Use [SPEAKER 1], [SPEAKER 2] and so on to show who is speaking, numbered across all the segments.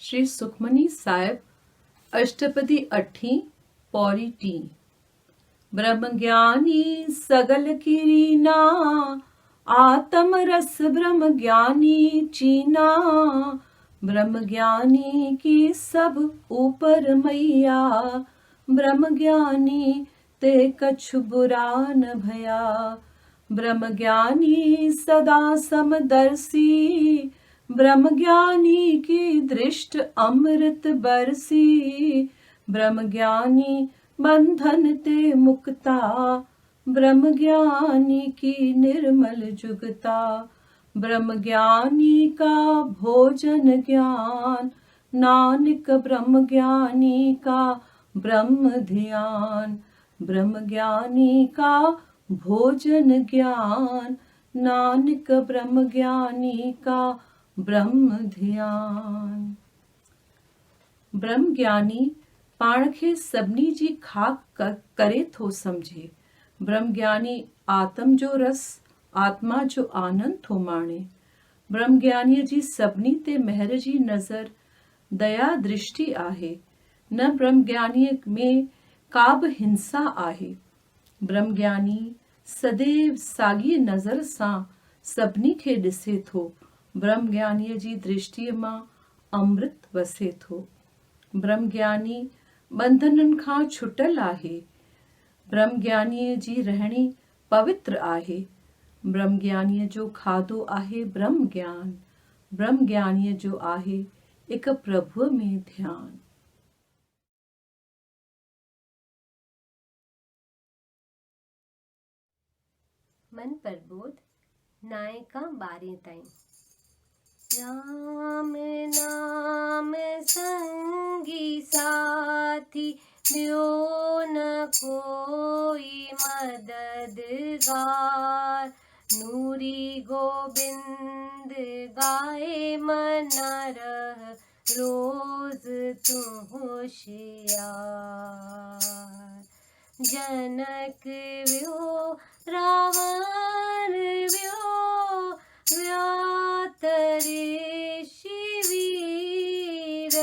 [SPEAKER 1] श्री सुखमनी साहिब अष्टपदी अठी पौड़ी टी। ब्रह्म ज्ञानी सगल कीरीना, आत्म रस ब्रह्म ज्ञानी चीना। ब्रह्म ज्ञानी की सब ऊपर मैया, ब्रह्म ज्ञानी ते कछु बुरा न भया। ब्रह्म ज्ञानी सदा समदर्शी, ब्रह्म ज्ञानी की दृष्ट अमृत बरसी। ब्रह्म ज्ञानी बंधन ते मुक्ता, ब्रह्म ज्ञानी की निर्मल जुगता। ब्रह्म ज्ञानी का भोजन ज्ञान, नानक ब्रह्म ज्ञानी का ब्रह्म ध्यान। ब्रह्म ज्ञानी का भोजन ज्ञान, नानक ब्रह्म ज्ञानी का ब्रह्म ध्यान। ब्रह्म ज्ञानी पाण खे सभिनी जी खाक करे थो समझे। ब्रह्म ज्ञानी आत्म जो रस, आत्मा जो आनंद थो माणे। ब्रह्म ज्ञानीअ जी सभिनी ते महर जी नज़र, दया दृष्टि आहे। न ब्रह्म ज्ञानीअ में का बि हिंसा आहे। ब्रह्म ज्ञानी सदैव साॻीअ नज़र सां सभिनी खे ॾिसे थो। ब्रह्म ज्ञानीअ जी दृष्टिअ मां अमृत वसे थो। ब्रह्म ज्ञानी बंधननि खां छुटल आहे। ब्रह्म ज्ञानीअ जी रहणी पवित्र आहे। ब्रह्म ज्ञानीअ जो खाधो आहे ब्रह्म ज्ञान। ब्रह्म ज्ञानीअ जो आहे एक प्रभुअ में ध्यान।
[SPEAKER 2] मन प्रबोध नायका 12 ताईं। राम नाम संगी साथी, ब्यो न कोई मददगार। नूरी गोबिंद गाए मना रह, रोज तू होशियार। जनक व्यो रावण व्यो, व्यातरे शिवीर।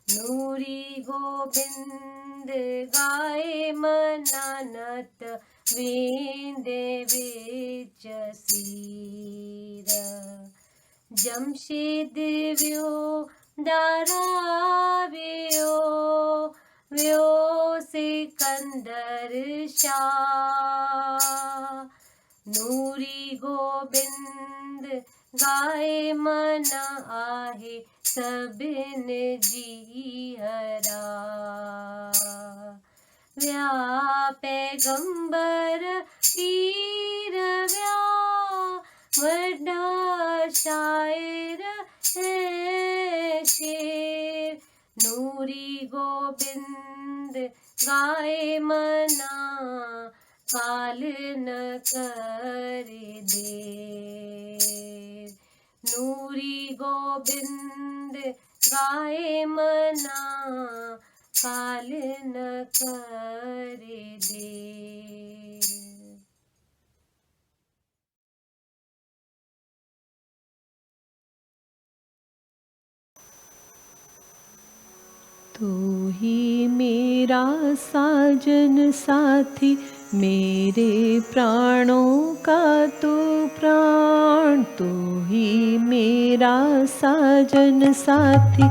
[SPEAKER 2] नूरी गोबिंद गाए मनानत, वेंदे विच सीर। जमशेद व्यो दारा व्यो, व्यो सिकंदर शाह। नूरी गोबिंद गाए मना आहे, सबिन जी हरा। व्या पैगंबर पीर व्या, वड्डा शायर है शेर। नूरी गोबिंद गाए मना, काल न करे देर। नूरी गोबिंद गाए मना, काल न करे देर।
[SPEAKER 1] तू ही मेरा साजन साथी, मेरे प्राणों का तू प्राण। तू ही मेरा साजन साथी,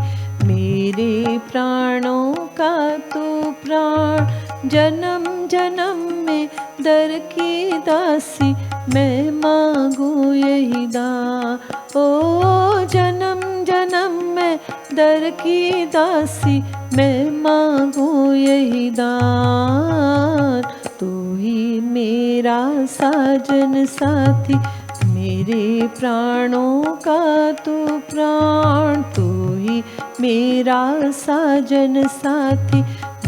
[SPEAKER 1] मेरे प्राणों का तू प्राण। जन्म जन्म में दर की दासी, मैं मांगू यही दान। ओ जन्म जन्म में दर की दासी, मैं मांगू यही दान। तू ही मेरा साजन साथी, मेरे प्राणों का तू प्राण। तू ही मेरा साजन साथी,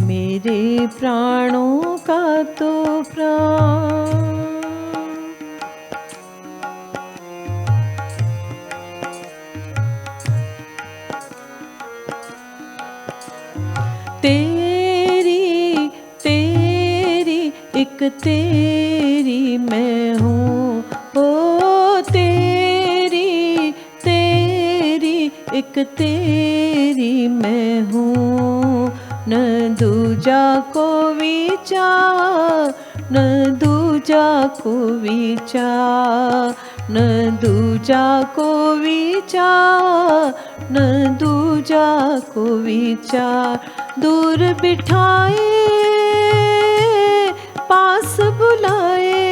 [SPEAKER 1] मेरे प्राणों का तू प्राण। तेरी तेरी एक तेरी मैं हूँ। ओ तेरी तेरी एक तेरी मैं हूँ। न दूजा को विचार, न दूजा को विचार, न दूजा को विचार, न दूजा को विचार। दूर बिठाए पास बुलाए,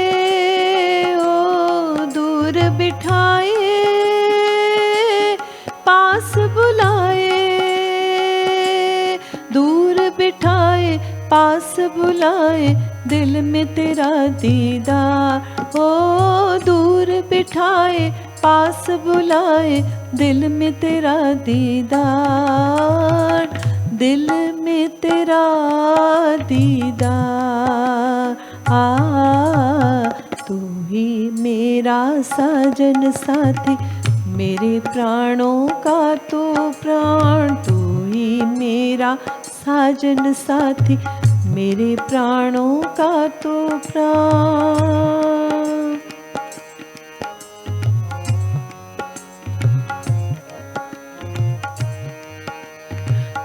[SPEAKER 1] ओ दूर बिठाए पास बुलाए। दूर बिठाए पास बुलाए, दिल में तेरा दीदार। ओ दूर बिठाए पास बुलाए, दिल में तेरा दीदार। दिल में तेरा दीदार। तू ही मेरा साजन साथी, मेरे प्राणों का तू प्राण। तू ही मेरा साजन साथी, मेरे प्राणों का तू प्राण।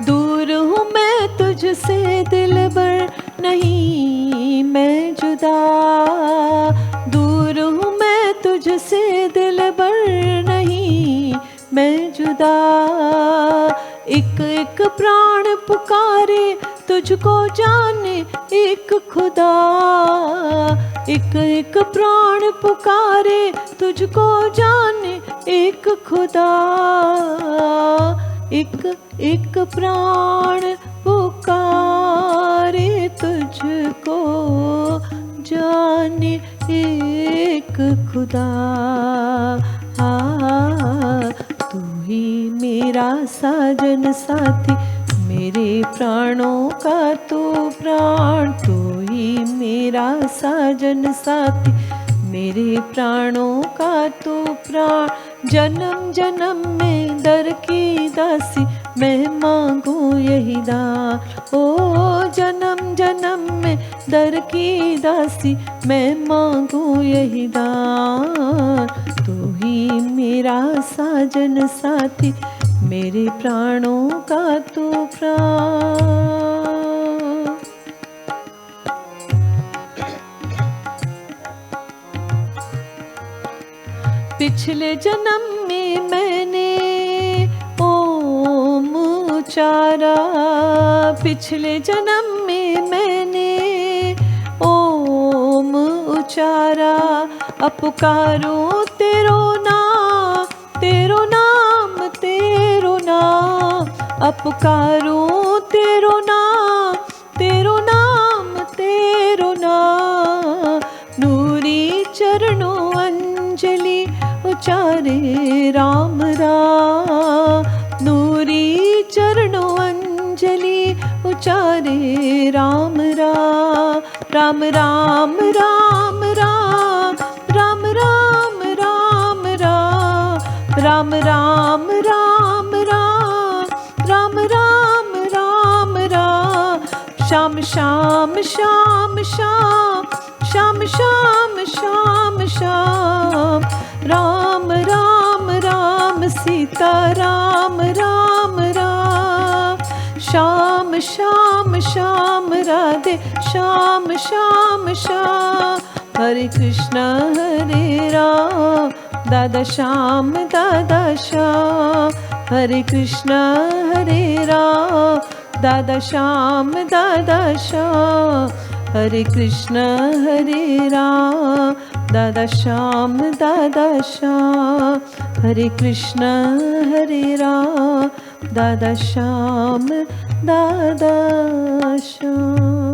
[SPEAKER 1] दूर हूँ मैं तुझसे दिलबर, नहीं मैं जुदा। दूर हूँ मैं तुझसे दिलबर, नहीं मैं जुदा। एक एक प्राण पुकारे तुझको जाने एक खुदा। एक एक प्राण पुकारे तुझको जाने एक खुदा। एक एक प्राण पुकारे तुझको जाने एक खुदा। तू ही मेरा साजन साथी, मेरे मेरे प्राणों का तू प्राण, तू ही मेरा साजन साथी। मेरे प्राणों का तू प्राण, जन्म जन्म में दर की दासी, मैं मांगू यही दान। ओ जन्म जन्म में दर की दासी, मैं मांगू यही दान। तू ही मेरा साजन साथी, मेरे प्राणों का तू प्राण। पिछले जन्म में मैंने ओम उचारा, पिछले जन्म में मैंने ओम उचारा। अब पुकारूं तेरो नाम, तेरो नाम, तेरो नाम। अब पुकारूं तेरो नाम, तेरो नाम, तेरो नाम। नूरी चरणों अंजलि उचारे राम राम, नूरी चरणों अंजलि उचारे राम राम। राम राम राम राम, राम राम राम राम, राम राम राम राम, राम राम राम राम। श्याम श्याम श्याम श्याम, श्याम श्याम श्याम श्याम। राम राम राम सीता राम राम राम। श्याम श्याम श्याम राधे श्याम श्याम श्याम। हरे कृष्ण हरे राम, दादा श्याम दादा श्याम। हरे कृष्ण हरे राम, दादा श्याम दादा श्याम। हरे कृष्ण हरे राम, दादा श्याम दादा श्याम। हरे कृष्ण हरे राम, दादा श्याम दादा श्याम।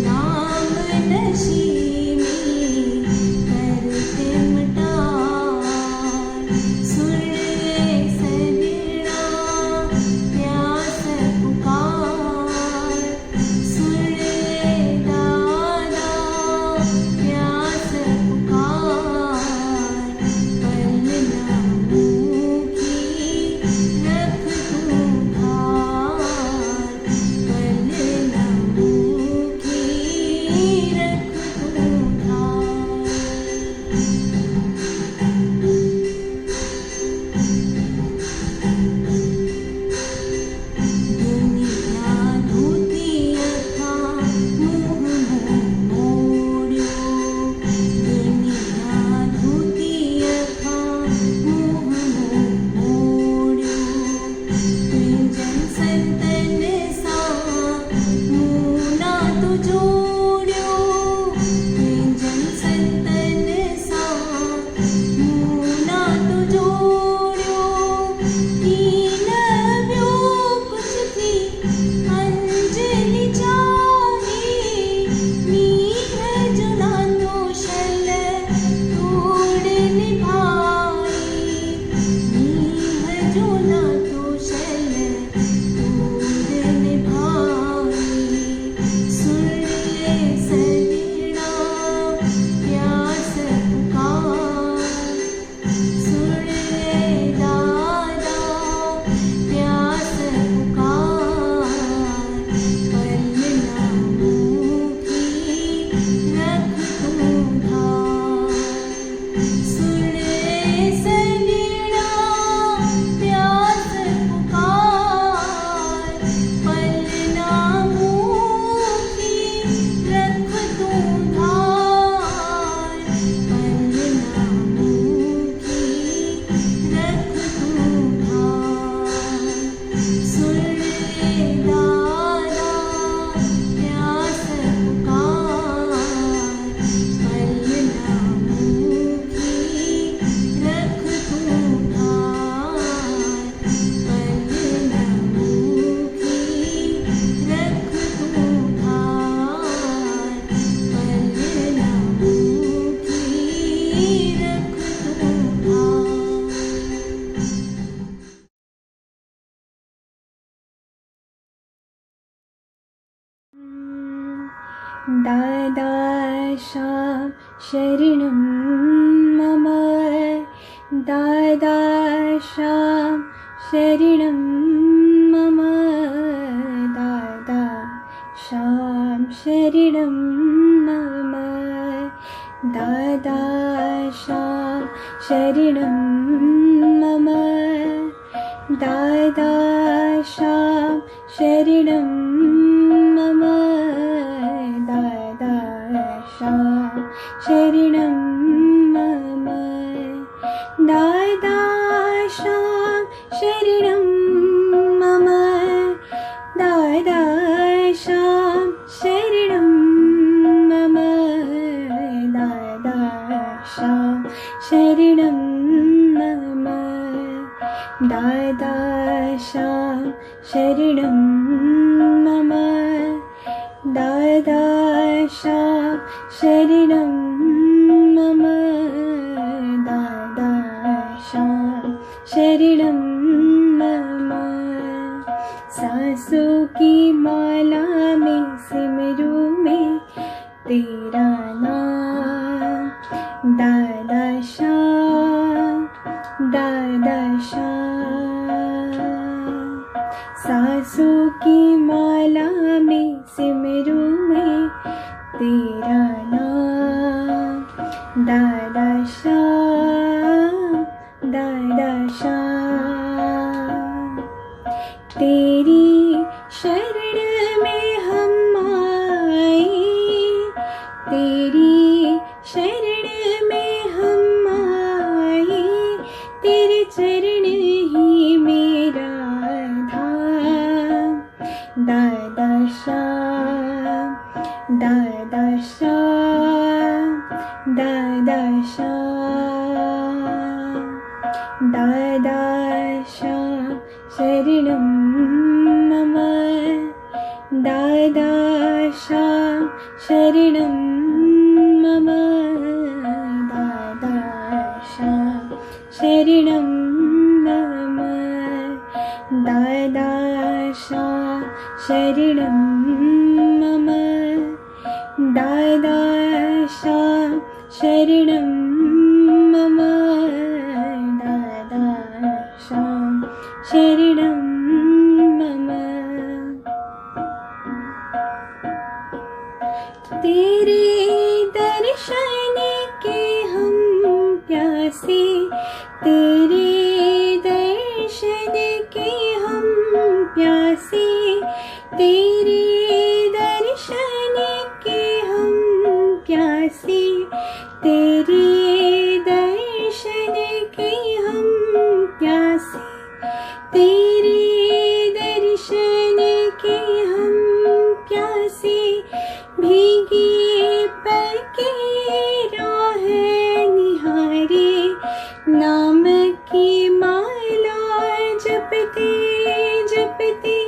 [SPEAKER 3] नाम नशीमी शरणं मम दादाशां शरणं मम दादाशां शरणं मम दादाशां शरणं मम दादाशां शरणं मम दादाशां शरणं मम दादाशां शरणं मम दादाशां शरणं मम दादाशां शरणं मम दादाशां शरणं मम दादाशां शरणं मम दादाशां शरणं मम सांसों की माला में सिमरूं मैं तेरा नाम दादाशां दादाशां सांसों की माला में सिमरूं मैं तेरा नाम दादाशां दादाशां तेरी शरण में हम आए तेरी शरण में हम आए तेरे चरण ही मेरा धाम दादाशां दादाशां दादाशां दादाशां शरणं मम दादाशां शरणं मम दादाशां शरणं मम दादाशां शरणं मम दादाशां शरणं मम दादाशां शरणं मम तेरे दर्शन के हम प्यासे तेरे दर्शन के हम प्यासे तेरे दर्शन के हम प्यासे तेरे दर्शन के हम प्यासे तेरे दर्शन के हम प्यासे भीगी पलके राह निहारे नाम की माला जपते जपते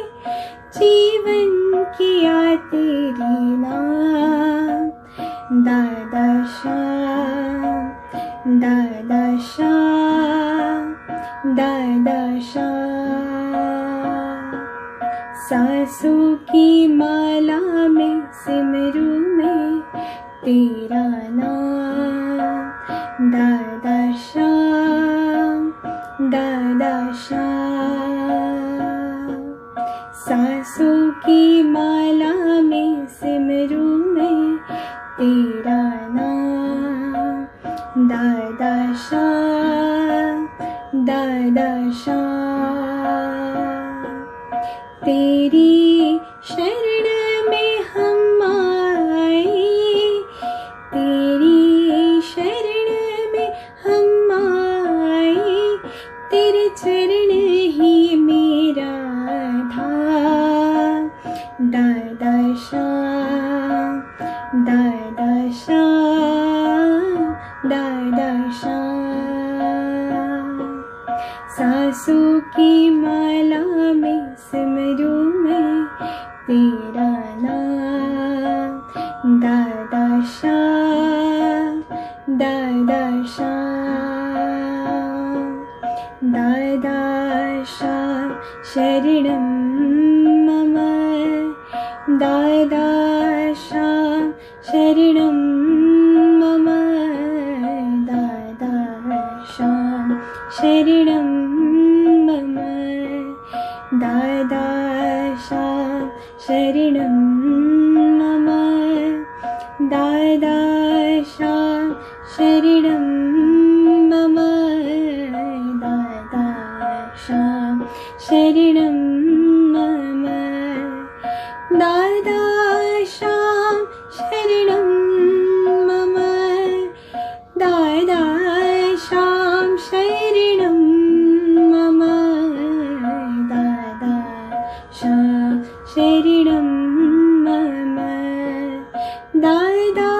[SPEAKER 3] जीवन किया तेरी नाम दादाशां दादाशां दादाशां सांसों की माला में सिमरूं मैं तेरा नाम दादाशां दादाशां सांसों की माला में सिमरूं मैं तेरा नाम दादाशां दादाशां तेरी शरण में हम आए तेरी शरण में हम आए तेरे चरण ही मेरा धाम दादाशां दादाशां दादाशां सांसों की माला में सिमरूं मैं तेरा नाम दादाशां दादाशां दादाशां शरणं मम दादाशां शरणं मम शरणं मम दादा शरणं मम दादा शरणं मम दादा शरणं मम दादा शरणं मम दादा शरणं मम दादा शरणं मम दादा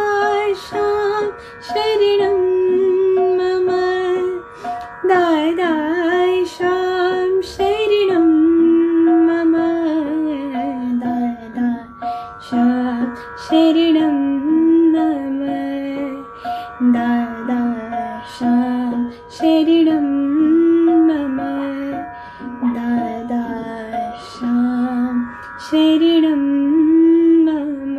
[SPEAKER 3] शरणं मम दादा शरणं मम दादा शरणं मम दादा शरणं मम दादा शरणं मम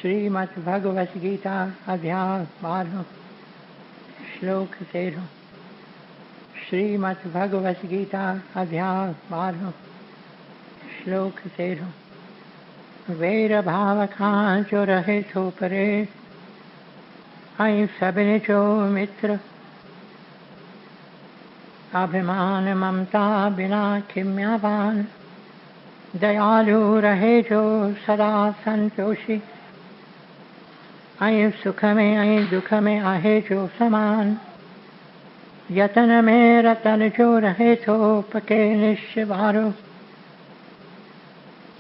[SPEAKER 4] श्रीमद्भगवत गीता अध्याय 12 श्लोक 13। श्रीमद्भगवत गीता अध्याय 12 श्लोक 13। वेर भाव खां जो रहे थो परे, आई सबिन जो मित्र। अभिमान ममता बिना खिम्यावान, दयालु रहे जो सदा संतोषी। आई सुख में आई दुख में आहे जो समान, यतन में रतन जो रहे तो पके निश्चवारो।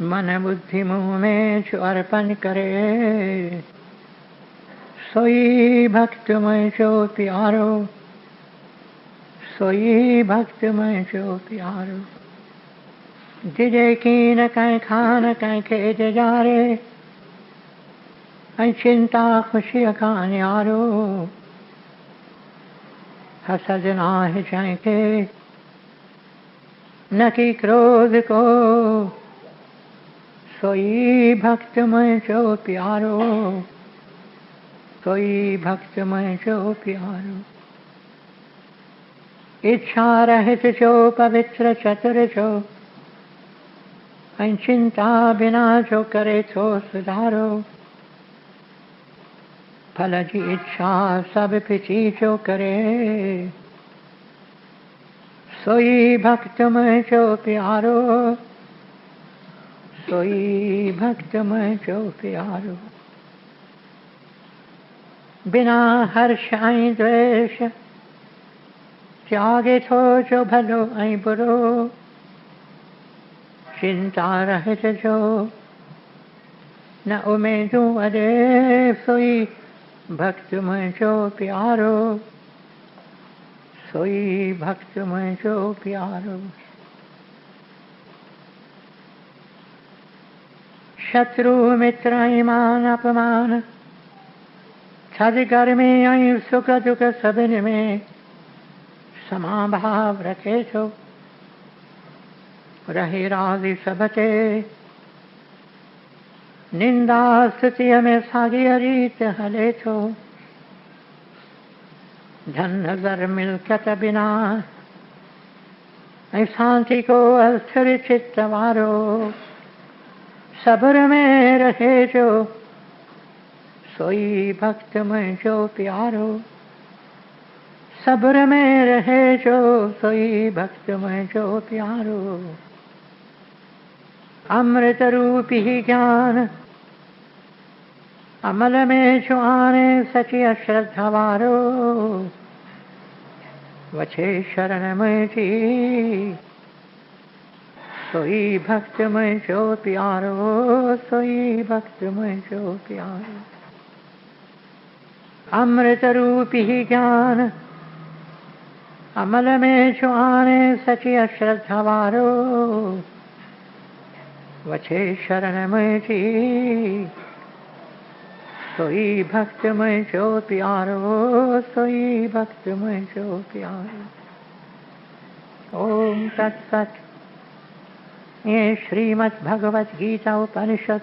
[SPEAKER 4] मन बुद्धि मुँह में जो अर्पण करे, सोई भक्त में जो प्यारो। सोई भक्त में जो प्यारो। जिजे की न कहीं खान कहीं खेज जारे, ऐं चिंता खुशी का न्यारो। हसद नाहि जंहिंखे न की क्रोध को, सोई भक्त मुंहिंजो प्यारो। सोई भक्त मुंहिंजो प्यारो। इच्छा रहित जो पवित्र चतुर जो, ऐं चिंता बिना जो करे थो सुधारो। फल जी इच्छा सब पिछी जो करे, सोई भक्त मुंहिंजो प्यारो। सोई भक्त मुंहिंजो प्यारो। बिना हर्ष ऐं द्वेष, त्यागे थो जो भलो ऐं बुरो। चिंता रहित जो न उमेदूं अॾे, सोई भक्त मुंहिंजो प्यारो। सोई भक्त मुंहिंजो प्यारो। शत्रु मित्र ऐं मान अपमान, थधि गर्मी ऐं सुख दुख सभिनि में समाभाव रखे थो। रहे राज़ी सभ ते, निंदा स्तुतिअ में साॻीअ रीत हले थो। धन नज़र मिल्कत बिना, ऐं शांति को अस्थिर चित्त वारो। सब्र में रहे जो, सोई भक्त मुंहिंजो प्यारो। सब्र में रहे जो, सोई भक्त मुंहिंजो प्यारो। अमृत रूपी ज्ञान अमल में जो आने, सची अश्रद्धा वारो। वछे शरण मुंहिंजी, सोई भक्त मुंहिंजो प्यारो। सोई भक्त मुंहिंजो प्यारो। अमृत रूपी ज्ञान अमल में जो आने, सची अश्रद्धा वारो। वछे शरण मुंहिंजी, सोई भक्त मुंहिंजो प्यारो। सोई भक्त मुंहिंजो प्यारो। ओम तत्सत। ये श्रीमद् भगवत गीता उपनिषद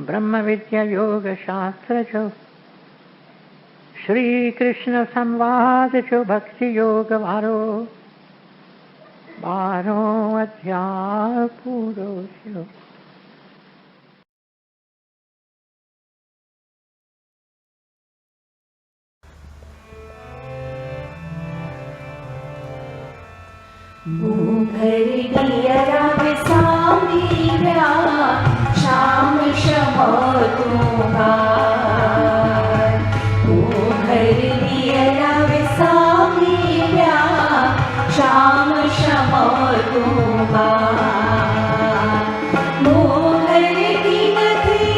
[SPEAKER 4] ब्रह्म विद्या योग शास्त्र जो, श्री कृष्ण संवाद जो भक्ति योग वारो 12 अध्याय पूरो थियो।
[SPEAKER 1] भर दिया विसामी व्या, शाम शमो दूंगा। भर दिया विसामी व्या, शाम शमो दूंगा। मोहर की नथी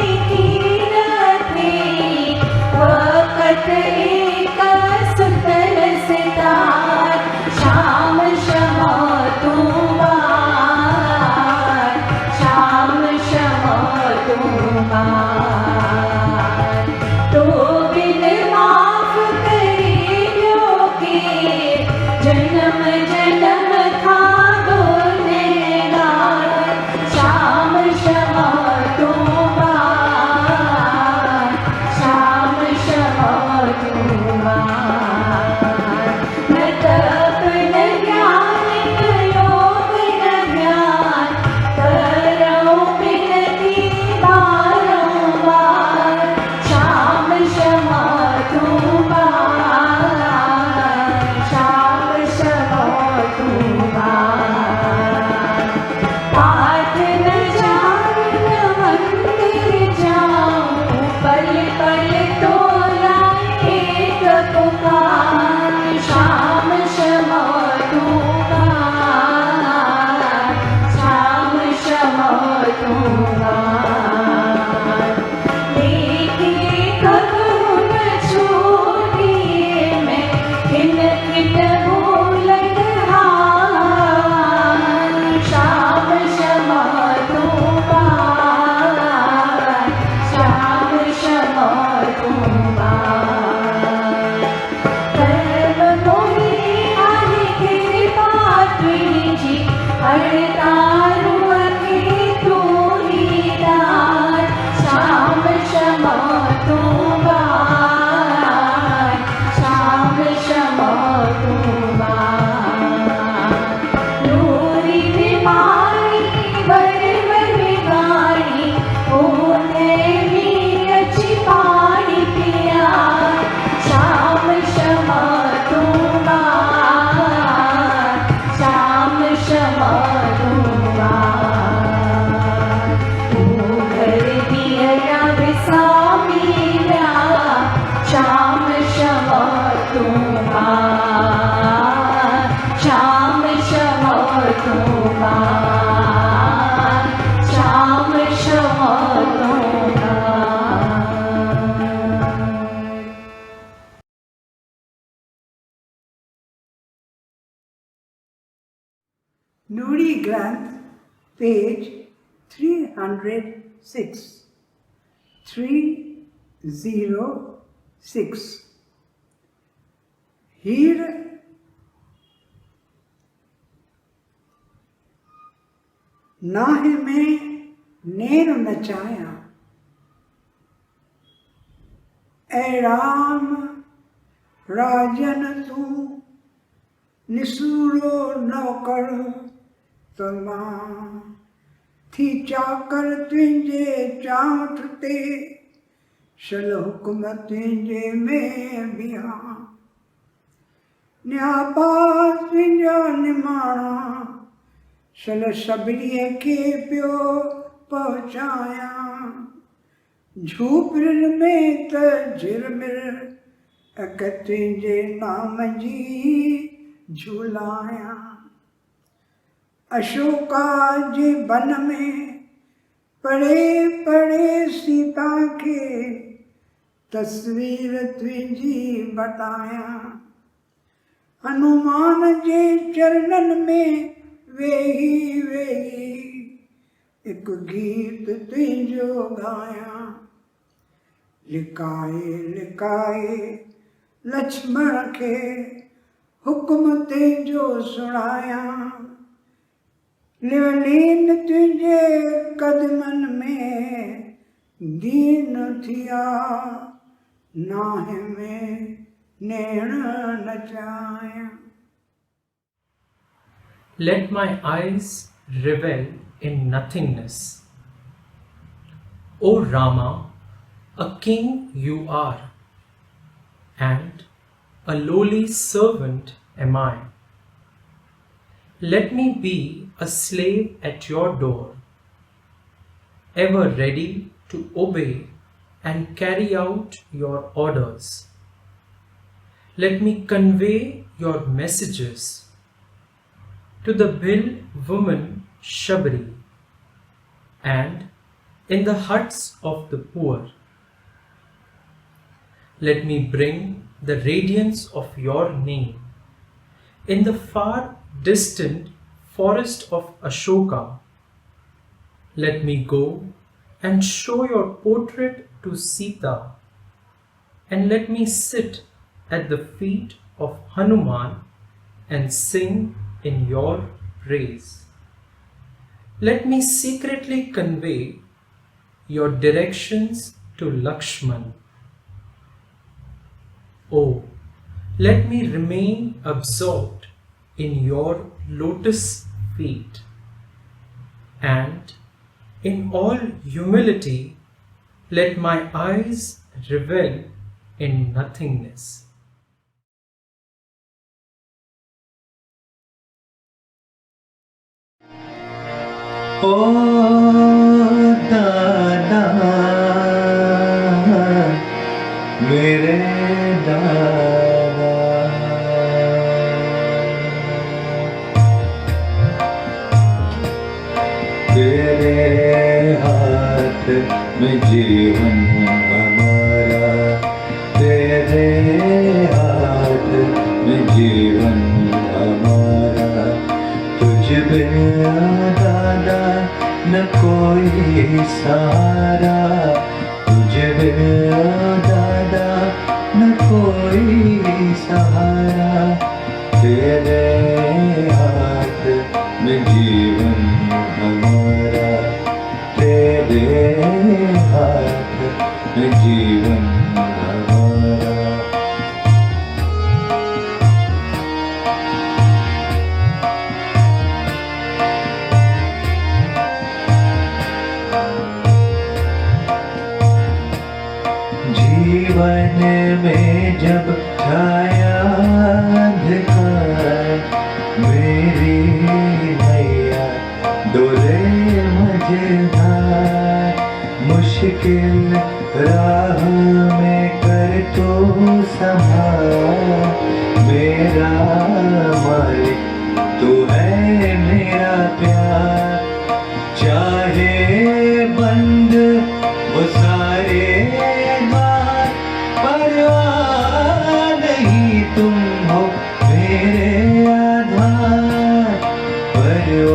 [SPEAKER 1] वक़्त एक सुतल सितार, शाम शमो दूंगा। शाम शमो दूंगा।
[SPEAKER 5] Nuri Granth, page 306. 306. Here नाहे में नेर नचाया, ऐ राम राजन तू निसूरो नौकर तमा, थी चाकर तुंहिंजे चांठ ते, शल हुक्म तुंहिंजे में बिहा, न्यापा तुंहिंजा निमाणा, शल सबरीअ खे पियो पहुचाया, झूपड़ियुनि में त झिरमिर अक तुंहिंजे नाम जी झूलाया, अशोका जे वन में पढ़े पढ़े सीता खे तस्वीर तुंहिंजी बताया, हनुमान जे चरणनि में वेही वेही एक गीत तुंहिंजो गाया, लिकाए लिकाए लक्ष्मण खे हुक्म तुंहिंजो सुणाया, लीन तुंहिंजे कदमनि में दीन थिया, नाहे में नेण नचाया।
[SPEAKER 6] Let my eyes revel in nothingness. O Rama, a king you are, and a lowly servant am I. Let me be a slave at your door, ever ready to obey and carry out your orders. Let me convey your messages to the Bhil woman Shabri, and in the huts of the poor. Let me bring the radiance of your name in the far distant forest of Ashoka. Let me go and show your portrait to Sita, and let me sit at the feet of Hanuman and sing in your praise. Let me secretly convey your directions to Lakshman. Oh, let me remain absorbed in your lotus feet, and in all humility let my eyes revel in nothingness.
[SPEAKER 7] ओ दादा मेरे दादा, तेरे हाथ में जीवन हमारा, तेरे हाथ में जीवन हमारा, तुझ बिना दादा न कोई सहारा, तुझ बिना दादा न कोई सहारा, तेरे हाथ में जीवन हमारा, तेरे हाथ में जीवन हमारा। जीवन में जब छाया अंधकार, मेरी मैया डोले मझधार, मुश्किल राह में कर तो संभाल, मेरा मालिक तू है मेरा प्यार, चाहे बंद वो सारे द्वार, परवाह नहीं तुम हो मेरे आधार, परवाह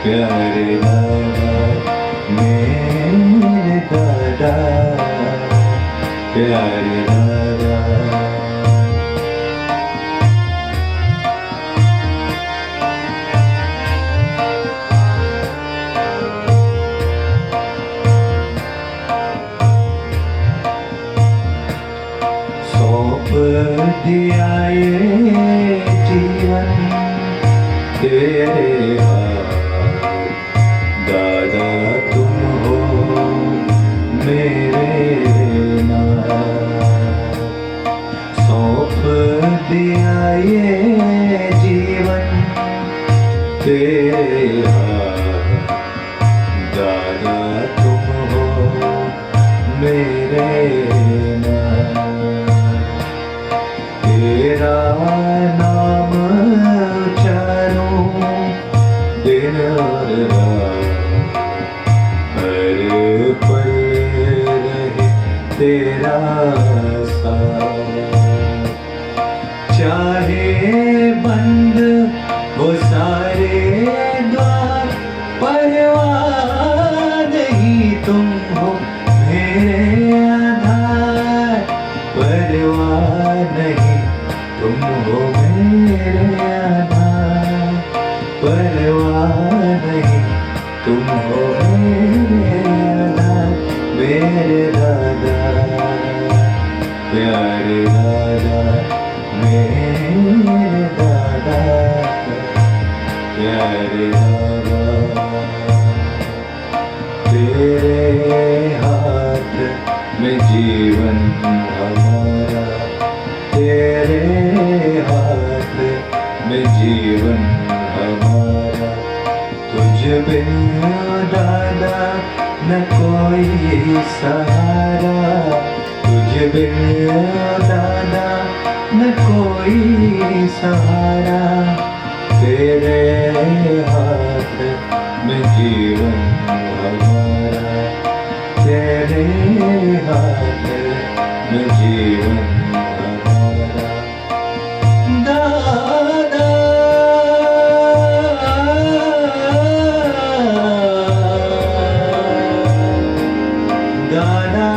[SPEAKER 7] प्यारे दादा मेरे दादा प्यारे दादा। सौंप दिया ये जीवन तेरे हाथ दादा तुम हो मेरे नाथ। सौंप दिया ये जीवन तेरे हाथ दादा तुम हो मेरे नाथ। तेरा नाम उच्चारूं दिन और रात, हर पल रहे तेरा साथ। चाहे बंद हो सारे द्वार, परवाह नहीं तुम हो मेरे आधार, परवाह नहीं तुम हो मेरे आधार, परवाह नहीं तुम हो मेरे आधार। मेरे दादा प्यारे दादा मेरे दादा प्यारे दादा। तेरे हाथ में जीवन हमारा, तेरे हाथ में जीवन हमारा। तुझ बिन दादा न कोई सहारा, तुझ बिन दादा न कोई सहारा। तेरे हाथ में जीवन हमारा, तेरे हाथ में जीवन हमारा। दादा दादा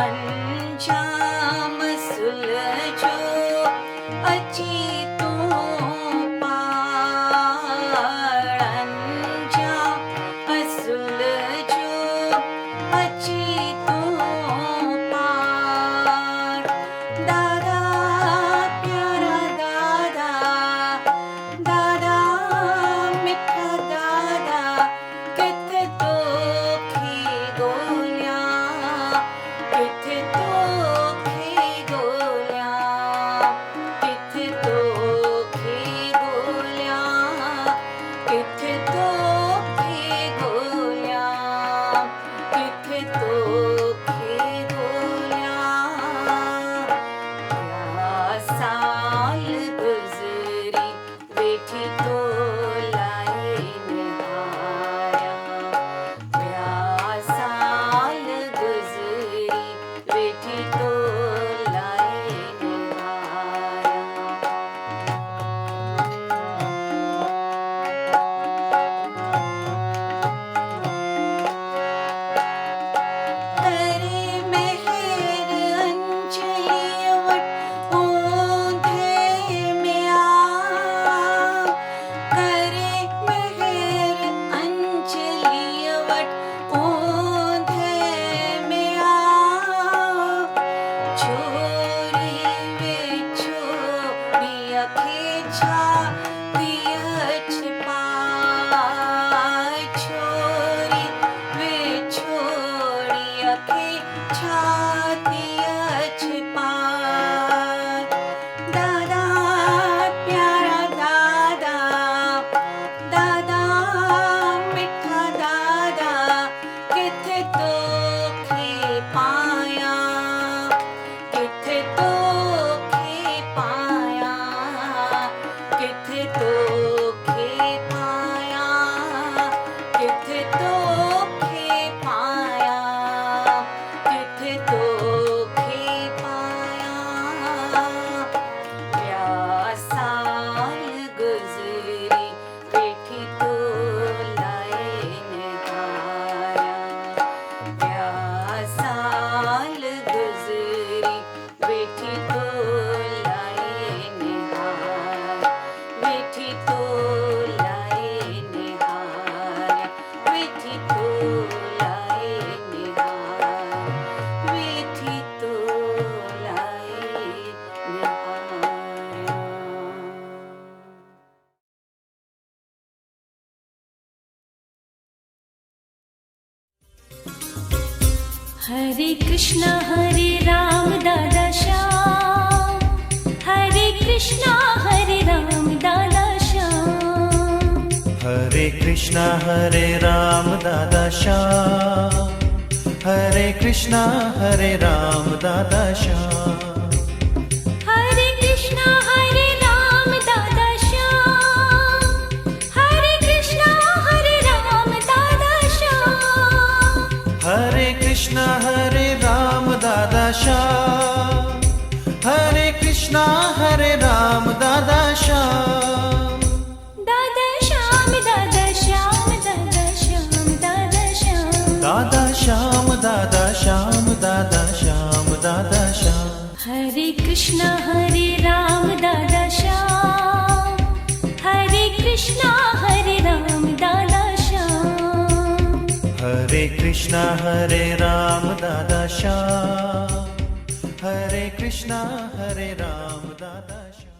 [SPEAKER 1] अंजाम सुलझो अची तू पार अंजाम सुलझो अची तू पार दादा प्यारा दादा दादा मिठा दादा किथे तोखे गोलियां किथे तोखे गोलियां किथे तोखे गोलियां किथे तोखे गोलियां किथे तोखे गोलियां साल गुजरी बेठी तो लाए निहाया साल गुजरी बेठी तो लाए निहाया करे मेहर अंजलियवट ओंधे में आ करे मेहर अंजलियवट ओंधे में आ छोरी वे छोरी अखे छा दियछ पाय छोरी वे छोरी अखे छा दियछ पाय दादा प्यारा दादा दादा मिठा दादा किथे तोखे पाया किथे तोखे पाया किथे तोखे पाया किथे तोखे पाया किथे तोखे पाया साल गुजरी बेठी तो लाए निहाया साल गुजरी बेठी तो लाए निहाया बेठी तो लाए निहाया बेठी तो लाए निहाया बेठी तो लाए निहाया
[SPEAKER 3] हरे कृष्णा हरे राम दादा श्याम हरे कृष्णा हरे राम दादा श्याम
[SPEAKER 8] हरे कृष्णा हरे राम दादा श्याम हरे कृष्णा हरे राम दादा श्याम
[SPEAKER 3] हरे कृष्णा हरे राम दादा श्याम हरे कृष्णा हरे राम दादा श्याम
[SPEAKER 8] हरे कृष्णा हरे राम दादा श्याम हरे कृष्णा हरे राम दादा श्याम
[SPEAKER 3] दादा श्याम दादा श्याम दादा श्याम दादा श्याम
[SPEAKER 8] दादा श्याम दादा श्याम दादा श्याम दादा श्याम
[SPEAKER 3] हरे कृष्णा हरे राम दादा श्याम हरे कृष्णा हरे राम दादा श्याम
[SPEAKER 8] हरे कृष्णा हरे राम दादा श्याम हरे कृष्णा हरे राम दादा श्याम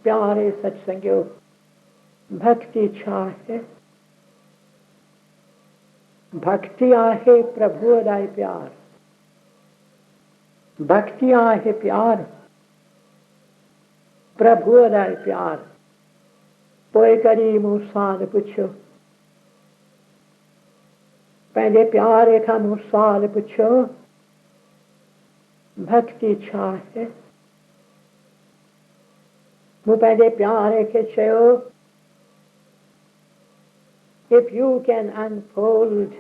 [SPEAKER 4] प्यारे सत्संगियों, भक्ति छा है भक्ति आहे प्रभु अदाय प्यार भक्ति आहे प्यार प्रभु अदाय प्यार पोइ करी मूंसां पुछो पंहिंजे प्यारे खां मूंसां पुछो भक्ति छा है मूं पंहिंजे प्यारे खे चयो if you can unfold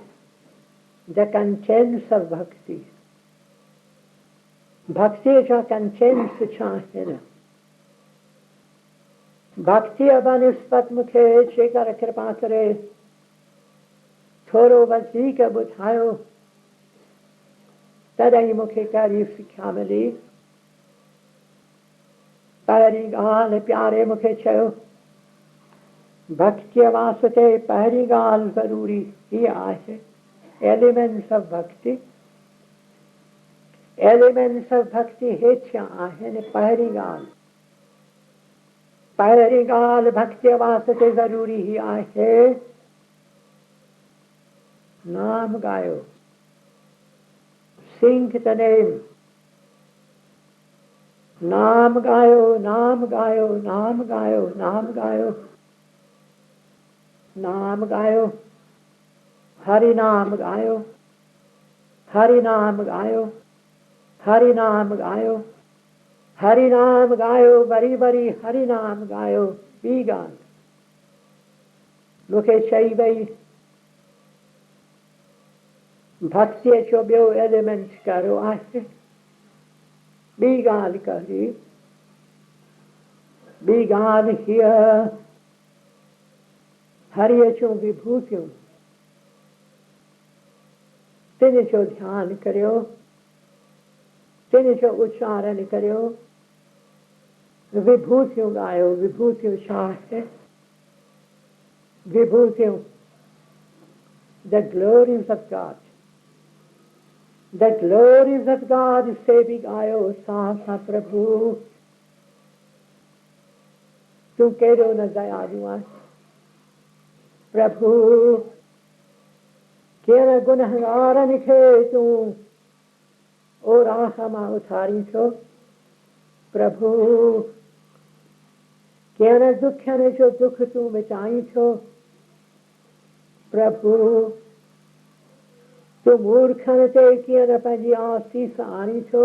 [SPEAKER 4] the contents of bhakti. Bhakti jo contents chahin. Bhakti abanispat mukhe shekar kripa kare. Thoro vasi ka buthayo. Tadai mukhe kari sikha mili. Pahari gaal pyare mukhe chayo. Bhakti vasate pahari gaal zaruri hi aahe. Elements of bhakti. Elements of bhakti hetya aahe pahari gaal. Pahari gaal bhakti vasate zaruri hi aahe. Naam gayo. Sing the name. Naam gayo, naam gayo, naam gayo, naam gayo. Naam gayo. Hari naam gayo. Hari naam gayo. Hari naam gayo. Hari naam gayo. Bari bari Hari naam gayo. Bigan. Mukhe shaivai. Bhakti chobyo elements karo aahe. Bigan kari. Bigan here. Hariyacho vibhutyam. Tinicho dhyan karyo. Tinicho ucharan karyo. Vibhutyam gayo. Vibhutyam shaahe. Vibhutyam. The glories of God. The glories of God se bhi gayo Sa Prabhu. Tu kero na dayaluan. Prabhu, kera gunahgara nikhe tu, o rahama uthari cho. Prabhu, kera dukhya ne jo dukh tu mitai cho. Prabhu, tu murkhan te kera panji aasi saani cho.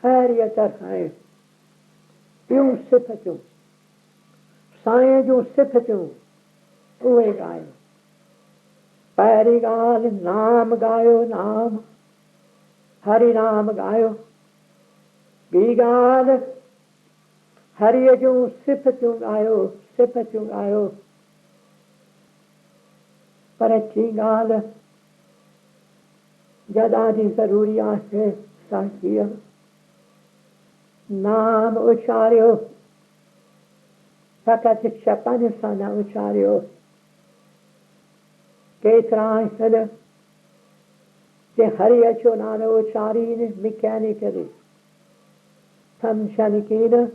[SPEAKER 4] Harya tarhae, yung sifatu, saye jo sifatu. Uwe gayo. Pahari gaal naam gayo naam. Hari naam gayo. Bigaal Hariyaju sifatu gayo. Sifatu gayo. Parachi gaal Jadadi zaruri aahe sahiya. Naam ucharyo. Fakat shapan sana ucharyo. Ketrahana, the Hariachonano Charin mechanically. Tam Shanikina,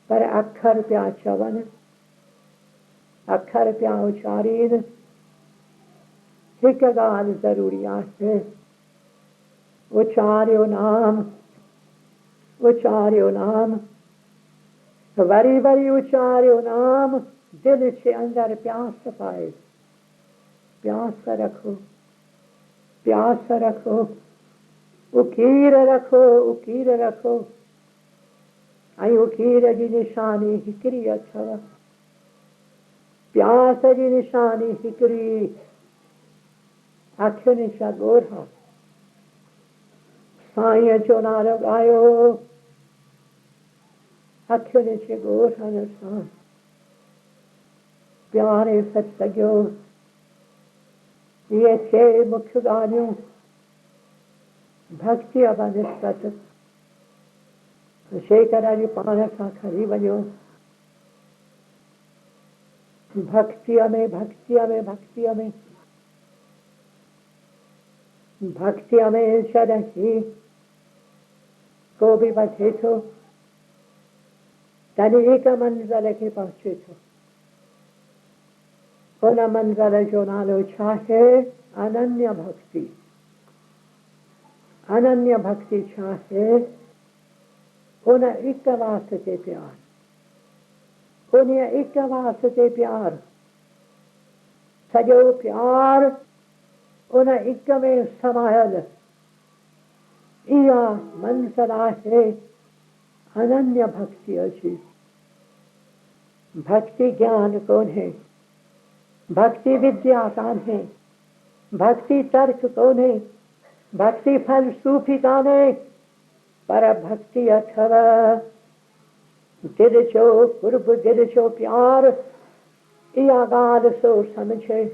[SPEAKER 4] पर अक्षर प्या चवन, अक्षर प्या उचारीन, हिक गाल जरूरिया है, उचार्यो नाम, worry worry उचार्यो नाम, दिल से अंदर प्यास पाए, प्यास रखो, उकीर रखो, आई उकीर जी निशानी हिकरी अथव, प्यास जी निशानी हिकरी, अखियुनि छा ॻोल्हा, साईं जो नालो ॻायो, अखियुनि छा ॻोल्हण सां, प्यारे सतसंगियो, इहे टे मुख्य ॻाल्हियूं भक्तिअ बनिस्बत शेखर जी पाण सां खणी वञो, भक्तिअ में जॾहिं को बि वधे थो तॾहिं हिक मंज़िल खे पहुचे थो, उन मंज़िल जो नालो छा आहे? अनन्य भक्ति। अनन्य भक्ति छा आहे? उन एक वास्ते प्यार, उन एक वास्ते प्यार, सॼो प्यार उन एक में समायल, इहा मंज़िल आहे अनन्य भक्ति जी। भक्ति ज्ञान कोन्हे, भक्ति विद्या कान्हे, भक्ति तर्क कोने, भक्ति फल सूफी काने, पर भक्ति अथव दिल चो कुर्ब दिल चो प्यार, इया गाल सो समझे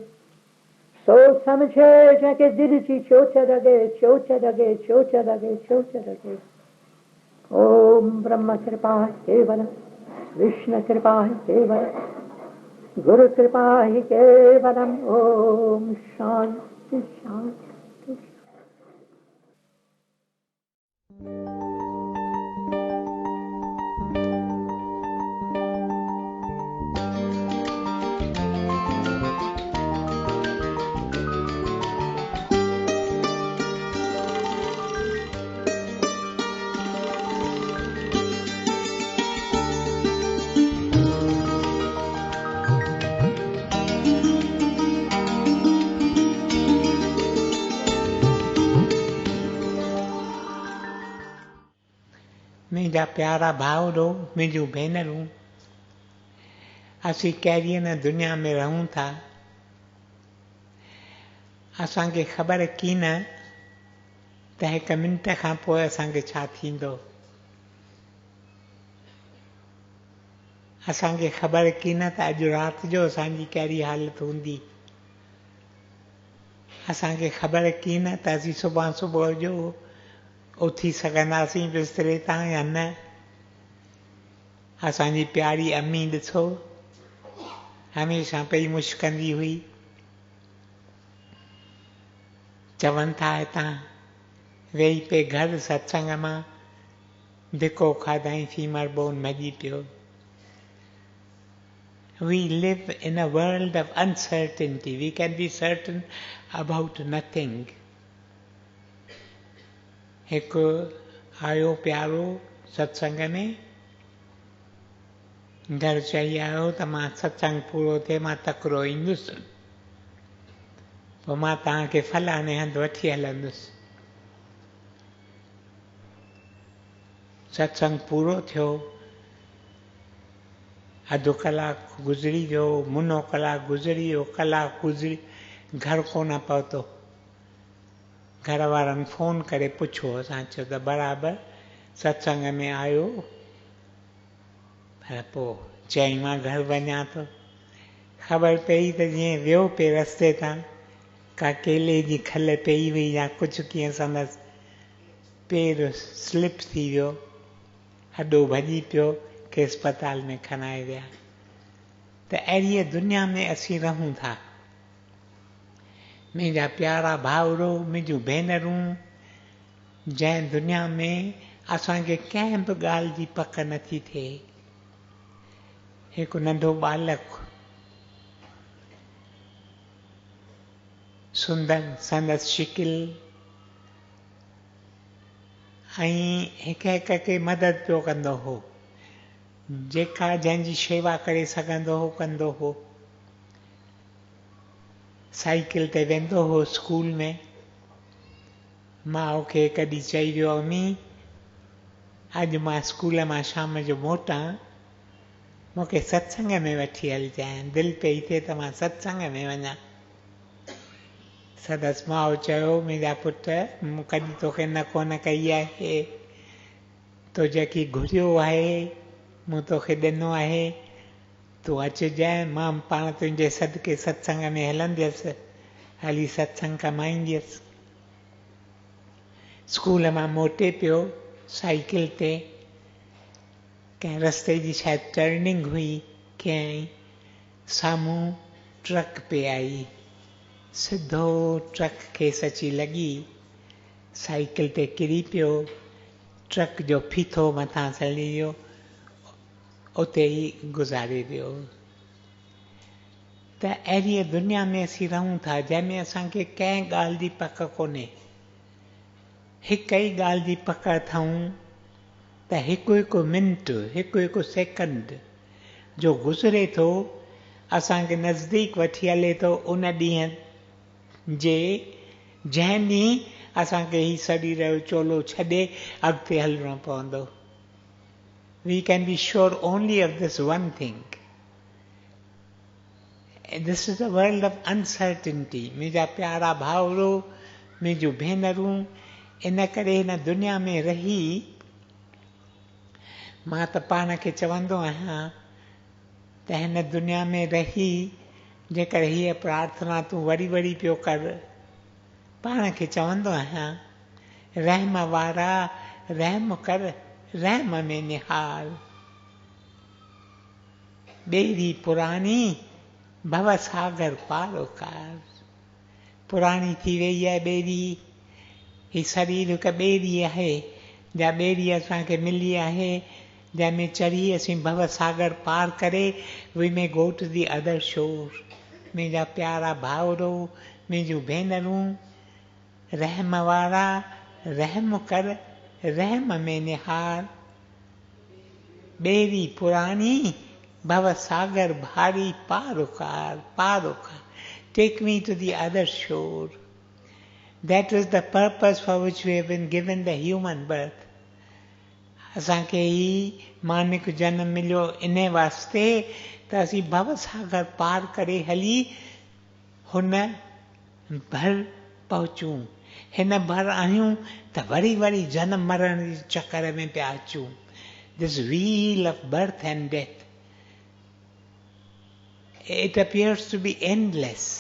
[SPEAKER 4] जैके दिल की चोट लगे, चोट लगे, चोट लगे, चोट लगे। ओम ब्रह्म कृपा केवल, विष्णु कृपा केवल, गुरु कृपा ही केवलम। ओम शांति शांति।
[SPEAKER 9] मुंहिंजा प्यारा भाउरो, मुंहिंजूं भेनरूं, असीं कहिड़ी न दुनिया में रहूं था, असांखे ख़बर की न त हिकु मिंट खां पोइ असांखे छा थींदो। असांखे ख़बर की न त अॼु राति जो असांजी कहिड़ी हालत हूंदी। असांखे ख़बर की न त असीं सुबुह जो उथी सघंदासीं बिस्तरे तां या न। असांजी प्यारी अम्मी ॾिसो हमेशह पई मुश्कंदी हुई, चवनि था हितां वेही पे घर सत्संग मां धिको खाधाई फीमर बोन मॼी पियो। We live in a world of uncertainty. We can be certain about nothing. हिकु आयो प्यारो सत्संग में, घर चई आयो त मां सत्संग पूरो थिए मां तकिड़ो ईंदुसि, पोइ मां तव्हांखे फलाणे हंधि वठी हलंदुसि। सत्संग पूरो थियो, अधु कलाकु गुज़री वियो, मुनो कलाकु गुज़री वियो, कलाकु गुज़री, घर कोन पहुतो। घर वारनि फ़ोन करे पुछो, असां चयो त बराबरि सत्संग में आयो, पर पोइ चई मां घर वञा थो। ख़बर पई त जीअं वियो पे रस्ते तां का केले जी खल पई हुई या कुझु कीअं संदसि पेर स्लिप थी वियो, हॾो भॼी पियो के अस्पताल में खणाए विया। त अहिड़ीअ दुनिया में असीं रहूं था। मुंहिंजा प्यारा भाउरो, मुंहिंजूं भेनरूं, जंहिं दुनिया में असांखे कंहिं बि ॻाल्हि जी पक नथी थिए। हिकु नंढो बालक सुंदर संदसि शिकिल ऐं हिक हिक खे मदद पियो कंदो हो, जेका जंहिंजी शेवा करे सघंदो हो कंदो हो। साइकिल ते वेंदो हो स्कूल में। माउ खे कॾहिं चई वियो, अम्मी अॼु मां स्कूल मां शाम जो मोटां, मूंखे सत्संग में वठी हलिजांइ, दिलि पई थिए त मां सत्संग में वञा। संदसि माउ चयो, मुंहिंजा पुट मूं कॾहिं तोखे न कोन कई आहे, तो जेकी घुरियो आहे मूं तोखे ॾिनो आहे, तूं अचिजांइ, मां पाण तुंहिंजे सदके सत्संग में हलंदसि, हली सत्संग कमाईंदसि। स्कूल मां मोटे पियो साइकिल ते, कंहिं रस्ते जी शायदि टर्निंग हुई, कंहिं साम्हूं ट्रक पे आई, सिधो ट्रक खेसि अची लॻी, साइकिल ते किरी पियो, ट्रक जो फीथो मथां सड़ी वियो, उते ई गुज़ारे वियो। त अहिड़ीअ दुनिया में असीं रहूं था जंहिंमें असांखे कंहिं ॻाल्हि जी पक कोन्हे। हिक ई ॻाल्हि जी पक अथऊं त हिकु हिकु मिंट, हिकु हिकु सेकंड जो गुज़रे थो असांखे नज़दीक वठी हले थो उन ॾींहं जे जंहिं ॾींहुं असांखे ही शरीर जो चोलो छॾे अॻिते हलणो पवंदो। We can be sure only of this one thing. This is a world of uncertainty. मुंहिंजा प्यारा भाउरो, मुंहिंजूं भेनरूं, इन करे हिन दुनिया में रही मां त पाण खे चवंदो आहियां त हिन दुनिया में रही जेकर हीअ प्रार्थना तूं वरी वरी पियो कर, पाण खे चवंदो आहियां रहम वारा रहम कर, रहम में निहार। ॿेड़ी पुराणी भव सागर पारोकार। पुराणी थी वई आहे ॿेड़ी, ही शरीर हिकु ॿेड़ी आहे, जा ॿेड़ी असांखे मिली आहे, जंहिंमें चढ़ी असीं भव सागर पार करे वी में गो टू दी अदर शोर। मुंहिंजा प्यारा भाउरो, मुंहिंजूं भेनरूं, रहम वारा रहम कर, रहम में निहार। ॿेड़ी पुराणी भव सागर भारी पारोकार, पारोकार। Take me to the other shore. That was the purpose for which we have been given the human birth. असांखे ही मानिक जन्म मिलियो इन वास्ते त असीं भव सागर पार करे हली हुन भर पहुचूं। हिन भर आहियूं त वरी वरी जनम मरण जे चकर में पिया अचूं। This wheel of birth and death, it appears to be endless.